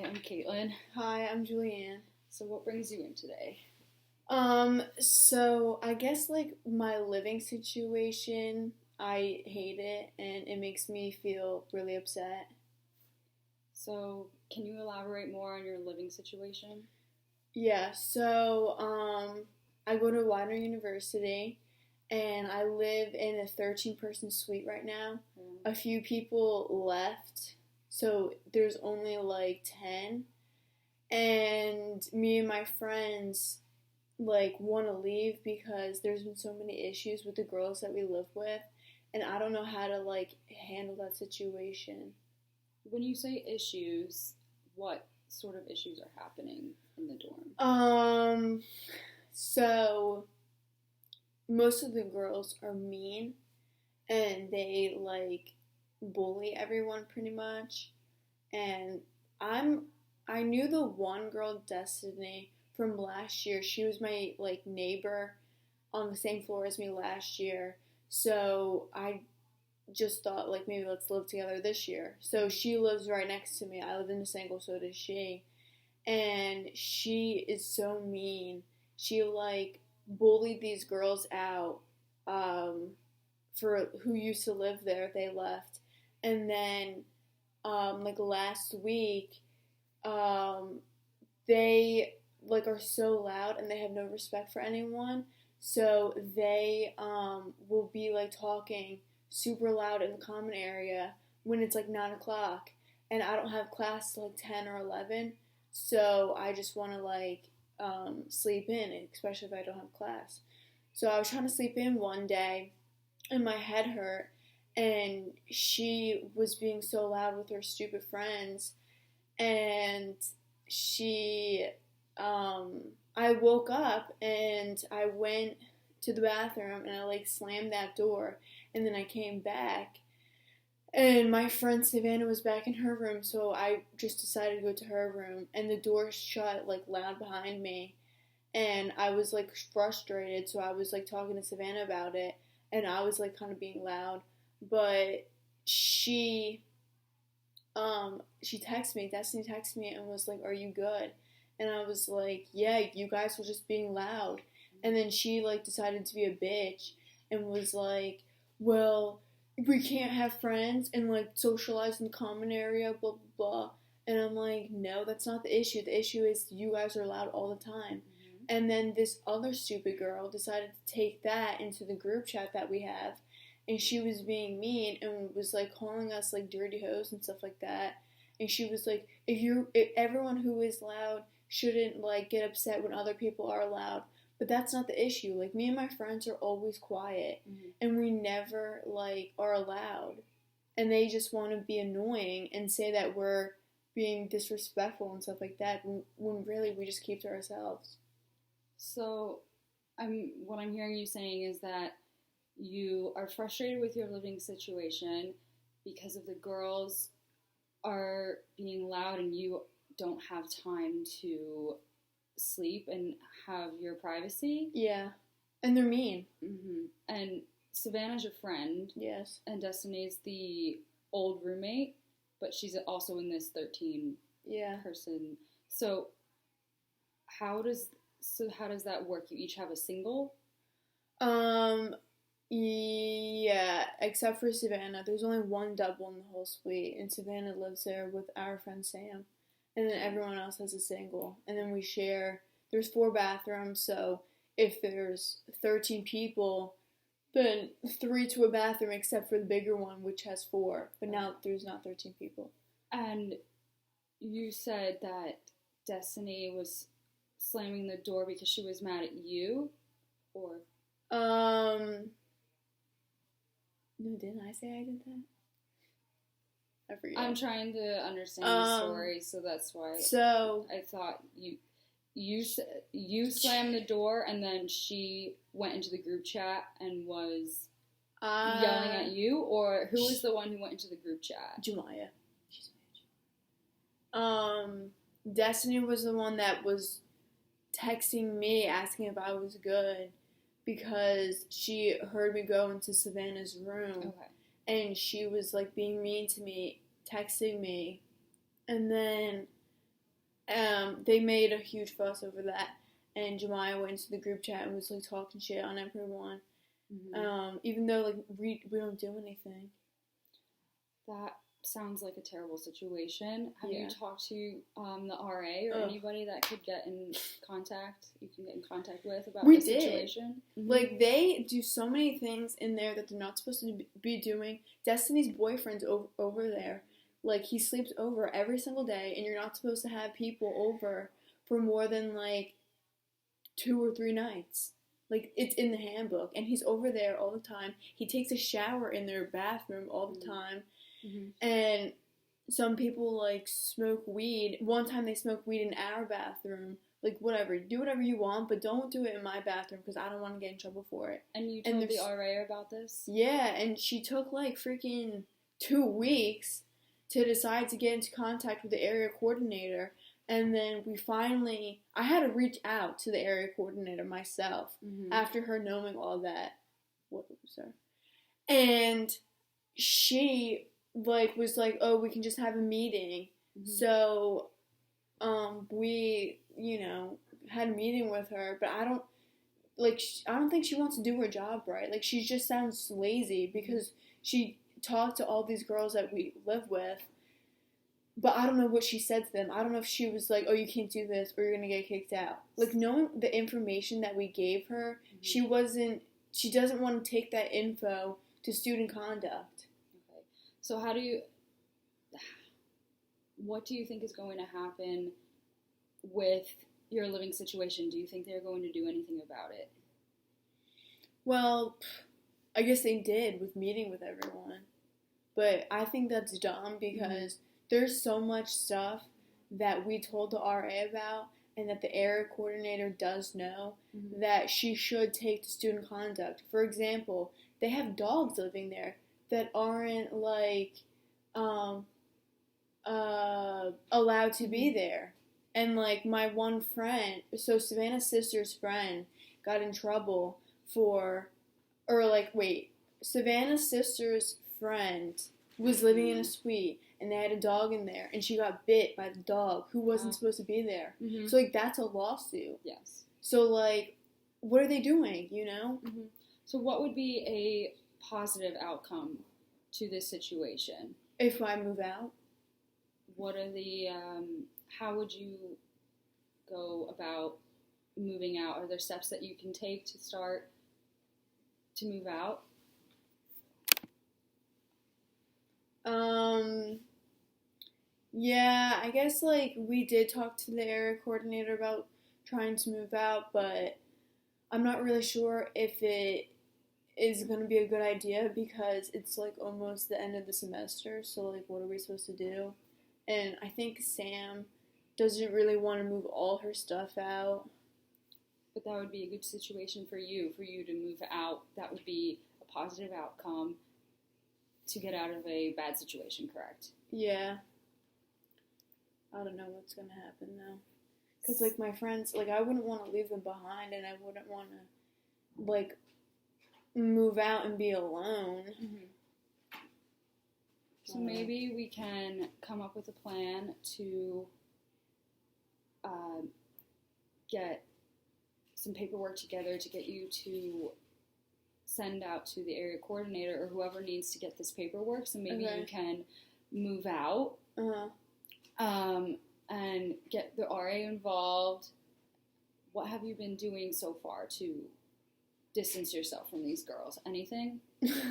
I'm Caitlin. Hi, I'm Julianne. So what brings you in today? So I guess like my living situation, I hate it and it makes me feel really upset. So can you elaborate more on your living situation? Yeah, I go to Widener University and I live in a 13-person suite right now. A few people left, so there's only like 10. And me and my friends like want to leave because there's been so many issues with the girls that we live with, and I don't know how to like handle that situation. When you say issues, what sort of issues are happening in the dorm? So most of the girls are mean and they like bully everyone pretty much. And I'm I knew the one girl, Destiny, from last year. She was my like neighbor on the same floor as me last year. So I just thought like maybe let's live together this year. So she lives right next to me. I live in the single, so does she. And she is so mean. She like bullied these girls out um, for who used to live there. They left, and then like last week, um, they like are so loud and they have no respect for anyone. So they will be like talking super loud in the common area when it's like 9 o'clock, and I don't have class till like 10 or 11. So I just want to like sleep in, especially if I don't have class. So I was trying to sleep in one day, and my head hurt, and she was being so loud with her stupid friends, and she I woke up and I went to the bathroom and I like slammed that door, and then I came back and my friend Savannah was back in her room, so I just decided to go to her room, and the door shut like loud behind me, and I was like frustrated, so I was like talking to Savannah about it, and I was like kind of being loud, but she she texted me, Destiny texted me and was like, "Are you good?" And I was like, "Yeah, you guys were just being loud." And then she like decided to be a bitch and was like, "Well, we can't have friends and like socialize in the common area, blah blah blah." And I'm like, "No, that's not the issue. The issue is you guys are loud all the time." And then this other stupid girl decided to take that into the group chat that we have, and she was being mean and was like calling us like dirty hoes and stuff like that. And she was like, if everyone who is loud shouldn't like get upset when other people are loud. But that's not the issue. Like me and my friends are always quiet, and we never like are loud. And they just want to be annoying and say that we're being disrespectful and stuff like that when really we just keep to ourselves. So what I'm hearing you saying is that you are frustrated with your living situation because of the girls are being loud and you don't have time to sleep and have your privacy. Yeah. And they're mean. And Savannah's your friend. Yes. And Destiny's the old roommate, but she's also in this 13 person. So how does that work? You each have a single? Yeah, except for Savannah. There's only one double in the whole suite, and Savannah lives there with our friend Sam. And then everyone else has a single. And then we share, there's 4 bathrooms, so if there's 13 people, then 3 to a bathroom except for the bigger one, which has 4. But now there's not 13 people. And you said that Destiny was slamming the door because she was mad at you? Or? No, didn't I say I did that? I forget. I'm trying to understand the story, so that's why. So I thought you slammed the door, and then she went into the group chat and was yelling at you, or who was the one who went into the group chat? Jumaya. She's a bitch. Destiny was the one that was texting me asking if I was good because she heard me go into Savannah's room. Okay. And she was like being mean to me, texting me, and then they made a huge fuss over that, and Jemiah went into the group chat and was like talking shit on everyone. Even though like we don't do anything. That sounds like a terrible situation. Have Yeah. you talked to the RA or anybody that could get in contact? You can get in contact with about the situation. Like they do so many things in there that they're not supposed to be doing. Destiny's boyfriend's over there. Like he sleeps over every single day, and you're not supposed to have people over for more than like 2 or 3 nights. Like, it's in the handbook, and he's over there all the time. He takes a shower in their bathroom all the time, and some people, like, smoke weed. One time they smoked weed in our bathroom. Like, whatever. Do whatever you want, but don't do it in my bathroom, because I don't want to get in trouble for it. And you told the RA about this? Yeah, and she took, like, freaking 2 weeks to decide to get into contact with the area coordinator. And then I had to reach out to the area coordinator myself after her knowing all that. And she, like, was like, oh, we can just have a meeting. So, we, had a meeting with her, but I don't think she wants to do her job right. Like, she just sounds lazy because she talked to all these girls that we live with. But I don't know what she said to them. I don't know if she was like, oh, you can't do this or you're going to get kicked out. Like, knowing the information that we gave her, she doesn't want to take that info to student conduct. Okay. So what do you think is going to happen with your living situation? Do you think they're going to do anything about it? Well, I guess they did with meeting with everyone. But I think that's dumb because there's so much stuff that we told the RA about and that the area coordinator does know that she should take to student conduct. For example, they have dogs living there that aren't, like, allowed to be there. And, like, my one friend, so Savannah's sister's friend got in trouble Savannah's sister's friend was living in a suite, and they had a dog in there, and she got bit by the dog who wasn't supposed to be there. So, like, that's a lawsuit. Yes. So, like, what are they doing, So what would be a positive outcome to this situation? If I move out? What are how would you go about moving out? Are there steps that you can take to start to move out? Yeah, I guess, like, we did talk to the area coordinator about trying to move out, but I'm not really sure if it is going to be a good idea because it's, like, almost the end of the semester, so, like, what are we supposed to do? And I think Sam doesn't really want to move all her stuff out. But that would be a good situation for you to move out. That would be a positive outcome to get out of a bad situation, correct? Yeah. I don't know what's going to happen, though. Because, like, my friends, like, I wouldn't want to leave them behind, and I wouldn't want to, like, move out and be alone. So maybe we can come up with a plan to get some paperwork together to get you to send out to the area coordinator or whoever needs to get this paperwork. So maybe you can move out and get the RA involved. What have you been doing so far to distance yourself from these girls? Anything?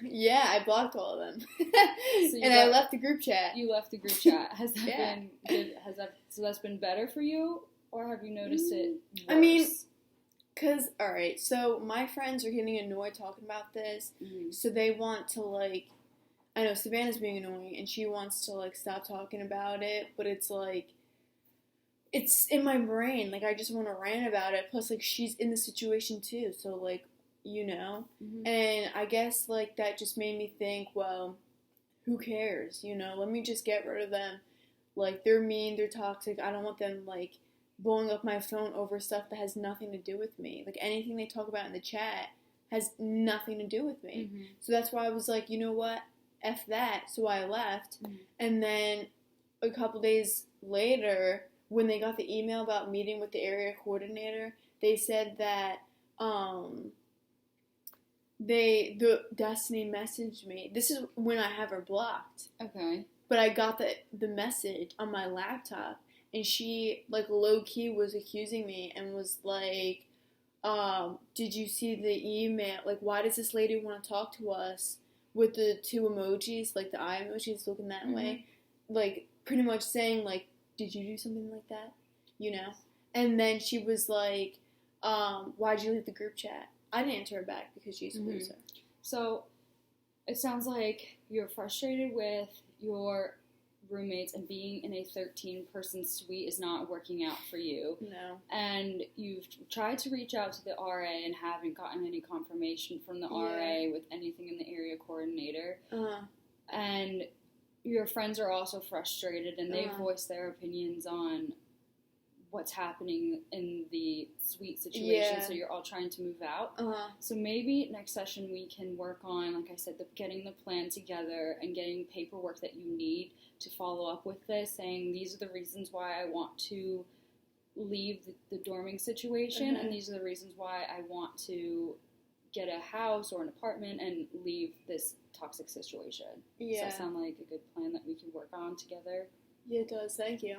Yeah, I blocked all of them. I left the group chat. You left the group chat. Has that been good? So that's been better for you? Or have you noticed it worse? I mean, because, alright, so my friends are getting annoyed talking about this, so they want to, like, I know Savannah's being annoying, and she wants to, like, stop talking about it, but it's, like, it's in my brain, like, I just want to rant about it, plus, like, she's in the situation, too, so, like, and I guess, like, that just made me think, well, who cares, let me just get rid of them, like, they're mean, they're toxic, I don't want them, like, blowing up my phone over stuff that has nothing to do with me. Like, anything they talk about in the chat has nothing to do with me. So that's why I was like, you know what? F that. So I left. And then a couple days later, when they got the email about meeting with the area coordinator, they said that the Destiny messaged me. This is when I have her blocked. Okay. But I got the message on my laptop, and she, like, low-key was accusing me and was like, did you see the email? Like, why does this lady want to talk to us with the two emojis, like the eye emojis looking that way? Like, pretty much saying, like, did you do something like that? You know? And then she was like, why'd you leave the group chat? I didn't answer her back because she's a loser. So, it sounds like you're frustrated with your roommates and being in a 13-person suite is not working out for you. No. And you've tried to reach out to the RA and haven't gotten any confirmation from the RA with anything in the area coordinator. And your friends are also frustrated, and they've voiced their opinions on what's happening in the suite situation, so you're all trying to move out. So maybe next session we can work on, like I said, getting the plan together and getting paperwork that you need to follow up with this, saying these are the reasons why I want to leave the dorming situation, and these are the reasons why I want to get a house or an apartment and leave this toxic situation. Does that sound like a good plan that we can work on together? Yeah, it does. Thank you.